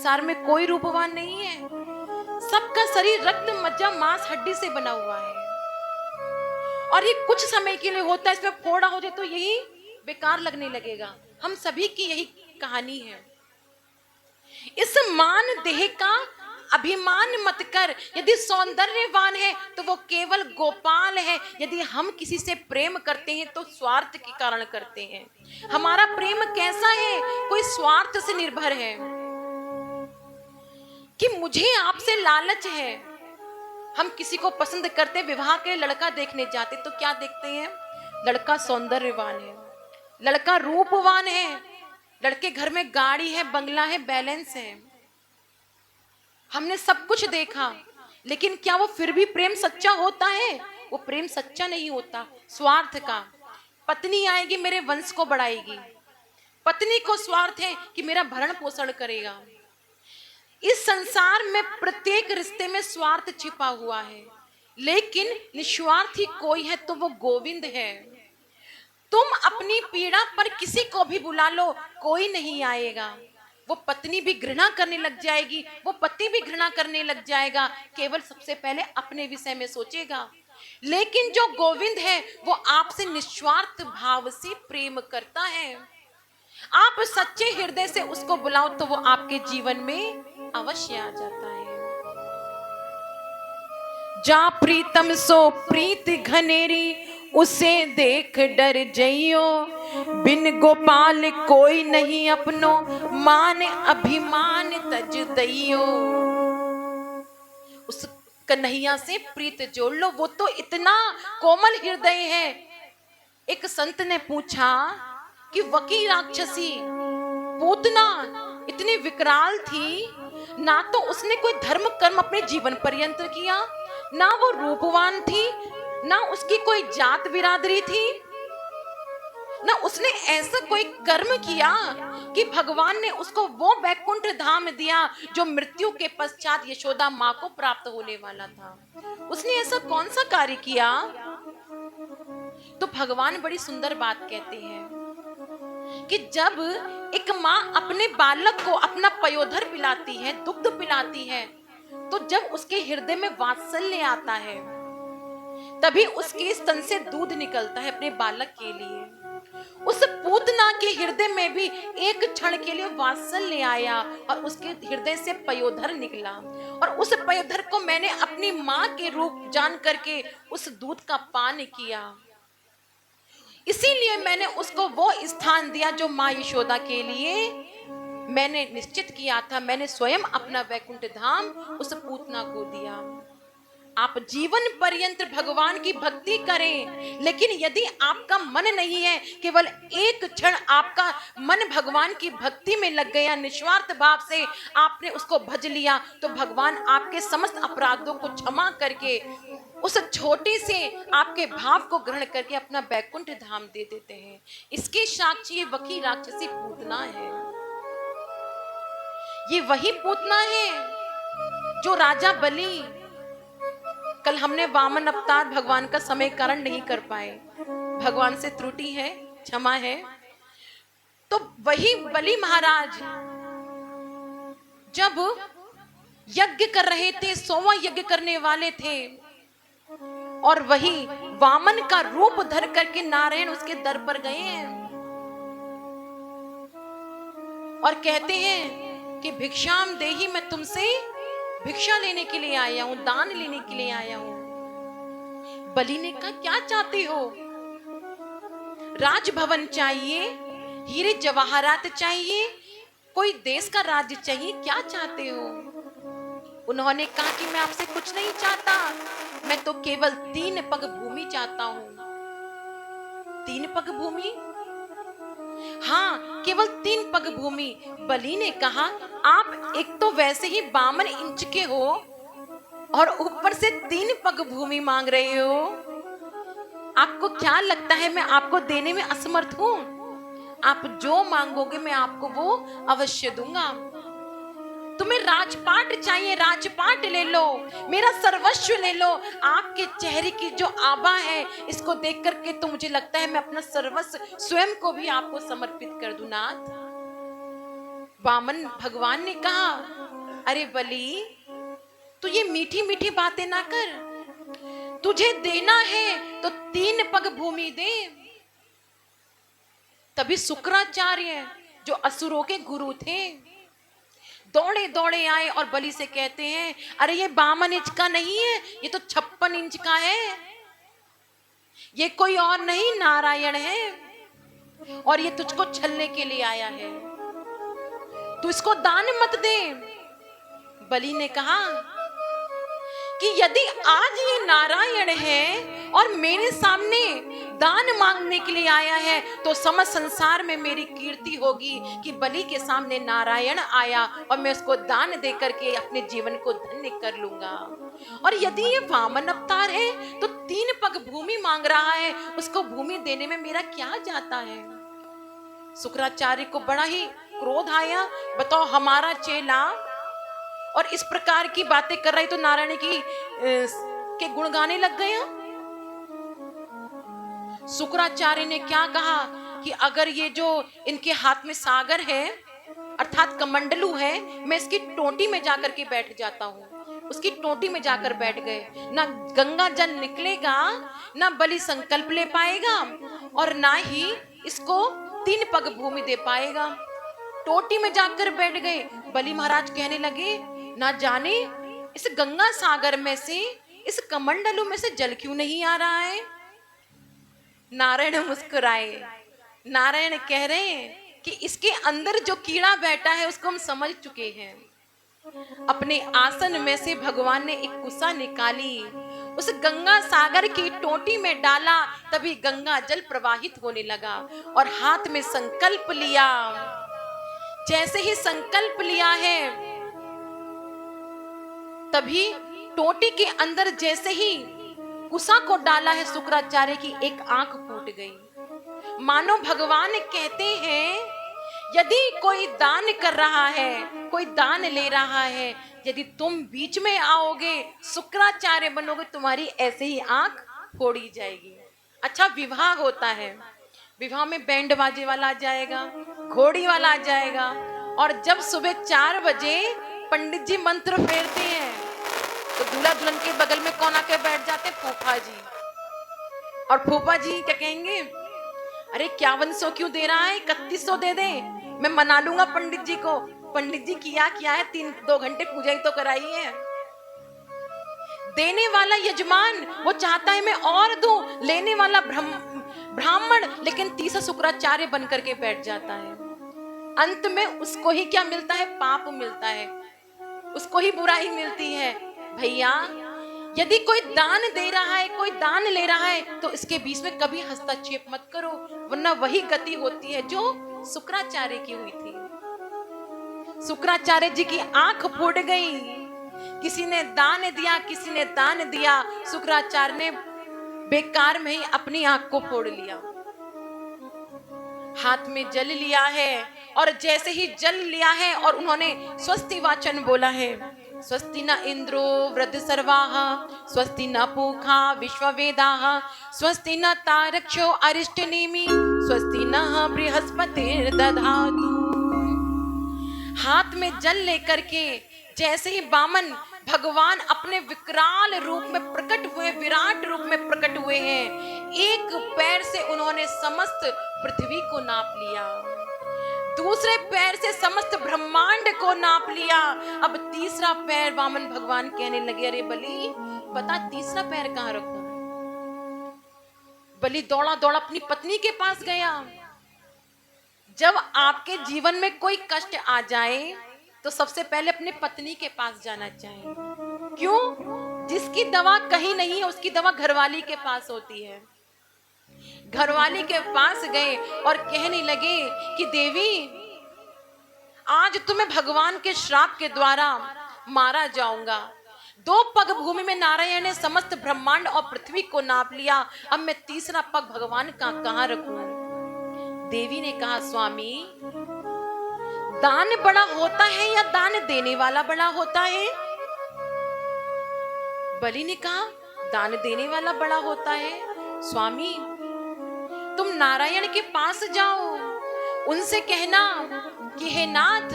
संसार में कोई रूपवान नहीं है। सबका शरीर रक्त मज्जा मांस हड्डी से बना हुआ है और ये कुछ समय के लिए होता है। इसमें फोड़ा हो जाए तो यही बेकार लगने लगेगा। हम सभी की यही कहानी है। इस मान देह का अभिमान मत कर। यदि सौंदर्यवान है तो वो केवल गोपाल है। यदि हम किसी से प्रेम करते हैं तो स्वार्थ के कारण करते हैं। हमारा प्रेम कैसा है? कोई स्वार्थ से निर्भर है कि मुझे आपसे लालच है। हम किसी को पसंद करते, विवाह के लड़का देखने जाते तो क्या देखते हैं? लड़का सौंदर्यवान है, लड़का रूपवान है, लड़के घर में गाड़ी है, बंगला है, बैलेंस है। हमने सब कुछ देखा, लेकिन क्या वो फिर भी प्रेम सच्चा होता है? वो प्रेम सच्चा नहीं होता, स्वार्थ का। पत्नी आएगी मेरे वंश को बढ़ाएगी, पत्नी को स्वार्थ है कि मेरा भरण पोषण करेगा। इस संसार में प्रत्येक रिश्ते में स्वार्थ छिपा हुआ है, लेकिन निस्वार्थी कोई है तो वो गोविंद है। तुम अपनी पीड़ा पर किसी को भी बुला लो, कोई नहीं आएगा। वो पत्नी भी घृणा करने लग जाएगी, वो पति भी घृणा करने लग जाएगा, केवल सबसे पहले अपने विषय में सोचेगा। लेकिन जो गोविंद है वो आपसे निस्वार्थ भाव से प्रेम करता है। आप सच्चे हृदय से उसको बुलाओ तो वो आपके जीवन में अवश्य आ जाता है। जा प्रीतम सो प्रीत घनेरी, उसे देख डर जइयो। बिन गोपाल कोई नहीं अपनो, मान अभिमान तज दइयो। उस कन्हैया से प्रीत जोड़ लो, वो तो इतना कोमल हृदय है। एक संत ने पूछा कि वकी राक्षसी पूतना इतनी विकराल थी, ना तो उसने कोई धर्म कर्म अपने जीवन पर्यंत किया, ना वो रूपवान थी, ना उसकी कोई जात बिरादरी थी, ना उसने ऐसा कोई कर्म किया कि भगवान ने उसको वो वैकुंठ धाम दिया जो मृत्यु के पश्चात यशोदा माँ को प्राप्त होने वाला था। उसने ऐसा कौन सा कार्य किया? तो भगवान बड़ी सुंदर बात कहते हैं कि जब एक माँ अपने बालक को अपना पयोधर पिलाती है, दुग्ध पिलाती है, तो जब उसके हृदय में वात्सल्य आता है तभी उसके स्तन से दूध निकलता है अपने बालक के लिए। उस पूतना के हृदय में भी एक क्षण के लिए वात्सल्य आया और उसके हृदय से पयोधर निकला, और उस पयोधर को मैंने अपनी माँ के रूप जान करके उस दूध का पान किया। इसीलिए मैंने उसको वो स्थान दिया जो माँ यशोदा के लिए मैंने निश्चित किया था। मैंने स्वयं अपना वैकुंठ धाम उस पूतना को दिया। आप जीवन पर्यंत भगवान की भक्ति करें, लेकिन यदि आपका मन नहीं है, केवल एक क्षण आपका मन भगवान की भक्ति में लग गया, निस्वार्थ भाव से आपने उसको भज लिया, तो भगवान आपके समस्त अपराधों को क्षमा करके उस छोटे से आपके भाव को ग्रहण करके अपना वैकुंठ धाम दे देते हैं। इसके साक्षी ये वकी राक्षसी पूतना है। ये वही पूतना है जो राजा बलि, कल हमने वामन अवतार भगवान का समय कारण नहीं कर पाए, भगवान से त्रुटि है, क्षमा है। तो वही बलि महाराज जब यज्ञ कर रहे थे, 100वां यज्ञ करने वाले थे, और वही वामन का रूप धर करके नारायण उसके दर पर गए हैं और कहते हैं कि भिक्षाम देही, मैं तुमसे भिक्षा लेने के लिए आया हूं, दान लेने के लिए आया हूं। बलि ने कहा क्या चाहते हो? राजभवन चाहिए, हीरे जवाहरात चाहिए, कोई देश का राज्य चाहिए, क्या चाहते हो? उन्होंने कहा कि मैं आपसे कुछ नहीं चाहता, मैं तो केवल 3 पग भूमि चाहता हूं। 3 पग भूमि? हाँ, केवल 3 पग भूमि। बलि ने कहा आप एक तो वैसे ही 52 इंच के हो और ऊपर से 3 पग भूमि मांग रहे हो। आपको क्या लगता है मैं आपको देने में असमर्थ हूं? आप जो मांगोगे मैं आपको वो अवश्य दूंगा। तुम्हें राजपाट चाहिए, राजपाट ले लो, मेरा सर्वस्व ले लो। आपके चेहरे की जो आभा है, इसको देख करके तो मुझे लगता है मैं अपना सर्वस्व स्वयं को भी आपको समर्पित कर दूं नाथ। वामन भगवान ने कहा, अरे बलि, तू ये मीठी मीठी बातें ना कर, तुझे देना है तो 3 पग भूमि दे। तभी शुक्राचार्य जो असुरों के गुरु थे दौड़े दौड़े आए और बलि से कहते हैं, अरे ये 52 इंच का नहीं है, ये तो 56 इंच का है, ये कोई और नहीं नारायण है, और ये तुझको छलने के लिए आया है, तू इसको दान मत दे। बलि ने कहा कि यदि आज ये नारायण है और मेरे सामने दान मांगने के लिए आया है तो समस्त संसार में मेरी कीर्ति होगी कि बलि के सामने नारायण आया और मैं उसको दान दे करके अपने जीवन को धन्य कर लूंगा। और यदि ये वामन अवतार है तो 3 पग भूमि मांग रहा है, उसको भूमि देने में मेरा क्या जाता है। शुक्राचार्य को बड़ा ही क्रोध आया, बताओ हमारा चेला और इस प्रकार की बातें कर रही तो नारायण की के गुण गाने लग गया। शुक्राचार्य ने क्या कहा कि अगर ये जो इनके हाथ में सागर है अर्थात कमंडलू है, मैं इसकी टोटी में जाकर के बैठ जाता हूँ। उसकी टोटी में जाकर बैठ गए, ना गंगा जल निकलेगा, ना बलि संकल्प ले पाएगा और ना ही इसको 3 पग भूमि दे पाएगा। टोटी में जाकर बैठ गए। बलि महाराज कहने लगे, ना जाने इस गंगा सागर में से, इस कमंडलू में से जल क्यों नहीं आ रहा है। नारायण मुस्कुराए। नारायण कह रहे हैं कि इसके अंदर जो कीड़ा बैठा है उसको हम समझ चुके हैं। अपने आसन में से भगवान ने एक कुसा निकाली, उस गंगा सागर की टोटी में डाला, तभी गंगा जल प्रवाहित होने लगा और हाथ में संकल्प लिया। जैसे ही संकल्प लिया है तभी टोटी के अंदर जैसे ही कुसा को डाला है, शुक्राचार्य की एक आंख फूट गई। मानो भगवान कहते हैं, यदि कोई दान कर रहा है, कोई दान ले रहा है, यदि तुम बीच में आओगे, शुक्राचार्य बनोगे, तुम्हारी ऐसे ही आंख फोड़ी जाएगी। अच्छा, विवाह होता है, विवाह में बैंड बाजे वाला आ जाएगा, घोड़ी वाला आ जाएगा, और जब सुबह 4 बजे पंडित जी मंत्र फेरते हैं तो दूल्हा दुल्हन के बगल में कौन आके बैठ जाते? फूफा जी। और फूफा जी क्या कहेंगे? अरे 5100 क्यों दे रहा है, 3100 दे दे, मैं मना लूंगा पंडित जी को। पंडित जी किया है, 2 घंटे पूजा ही तो कराई है। देने वाला यजमान वो चाहता है मैं और दूं, लेने वाला ब्राह्मण लेकिन तीसरा शुक्राचार्य बन करके बैठ जाता है। अंत में उसको ही क्या मिलता है? पाप मिलता है, उसको ही बुराई मिलती है। भैया, यदि कोई दान दे रहा है, कोई दान ले रहा है, तो इसके बीच में कभी हस्तक्षेप मत करो, वरना वही गति होती है जो शुक्राचार्य की हुई थी। शुक्राचार्य जी की आंख फूट गई। किसी ने दान दिया, किसी ने दान दिया, शुक्राचार्य ने बेकार में ही अपनी आंख को फोड़ लिया। हाथ में जल लिया है और जैसे ही जल लिया है और उन्होंने स्वस्ति वाचन बोला है, स्वस्ति न इंद्रो वृद्ध सर्वाः, स्वस्ति न पूषा विश्ववेदाः, स्वस्ति न तारक्षो अरिष्टनेमि, स्वस्ति न बृहस्पतिर्दधातु। हाथ में जल लेकर के जैसे ही वामन भगवान अपने विकराल रूप में प्रकट हुए, विराट रूप में प्रकट हुए हैं, एक पैर से उन्होंने समस्त पृथ्वी को नाप लिया, दूसरे पैर से समस्त ब्रह्मांड को नाप लिया। अब तीसरा पैर वामन भगवान कहने लगे, अरे बलि बता तीसरा पैर कहाँ रखूं। बलि दौड़ा दौड़ा अपनी पत्नी के पास गया। जब आपके जीवन में कोई कष्ट आ जाए तो सबसे पहले अपने पत्नी के पास जाना चाहिए। क्यों? जिसकी दवा कहीं नहीं है उसकी दवा घरवाली के पास होती है। घरवाली के पास गए और कहने लगे कि देवी, आज तुम्हें भगवान के श्राप के द्वारा मारा जाऊंगा। 2 पग भूमि में नारायण ने समस्त ब्रह्मांड और पृथ्वी को नाप लिया, अब मैं तीसरा पग भगवान का कहां रखूं। देवी ने कहा, स्वामी, दान बड़ा होता है या दान देने वाला बड़ा होता है? बलि ने कहा, दान देने वाला बड़ा होता है। स्वामी, तुम नारायण के पास जाओ, उनसे कहना कि हे नाथ,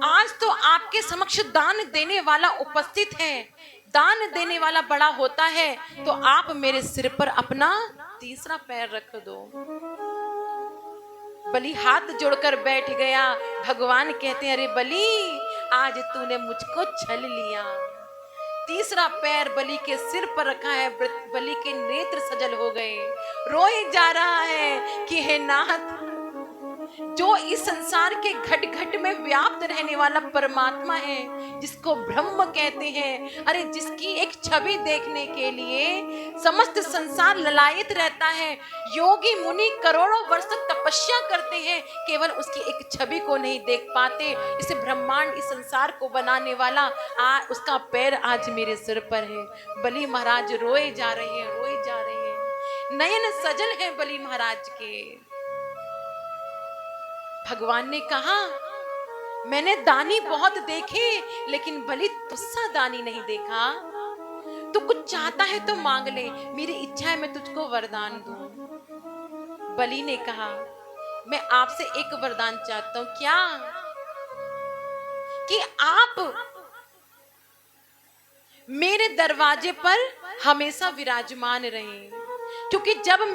आज तो आपके समक्ष दान देने वाला उपस्थित है, दान देने वाला बड़ा होता है, तो आप मेरे सिर पर अपना तीसरा पैर रख दो। बलि हाथ जोड़कर बैठ गया। भगवान कहते हैं, अरे बलि, आज तूने मुझको छल लिया। तीसरा पैर बलि के सिर पर रखा है। बलि के नेत्र सजल हो गए, रोए जा रहा है कि हे नाथ, जो इस संसार के घट घट में व्याप्त रहने वाला परमात्मा है, जिसको ब्रह्म कहते हैं, अरे जिसकी एक छवि देखने के लिए समस्त संसार ललायित रहता है, योगी मुनि करोड़ों वर्ष तक तपस्या करते हैं, केवल उसकी एक छवि को नहीं देख पाते। इस ब्रह्मांड, इस संसार को बनाने वाला उसका पैर आज मेरे सिर पर है। बलि महाराज रोए जा रहे हैं, रोए जा रहे हैं, नयन सजल है बलि महाराज के। भगवान ने कहा, मैंने दानी बहुत देखे, लेकिन बलि तुझसा दानी नहीं देखा। तू कुछ चाहता है तो मांग ले, मेरी इच्छा है मैं तुझको वरदान दूं। बलि ने कहा, मैं आपसे एक वरदान चाहता हूं। क्या? कि आप मेरे दरवाजे पर हमेशा विराजमान रहें, क्योंकि जब मैं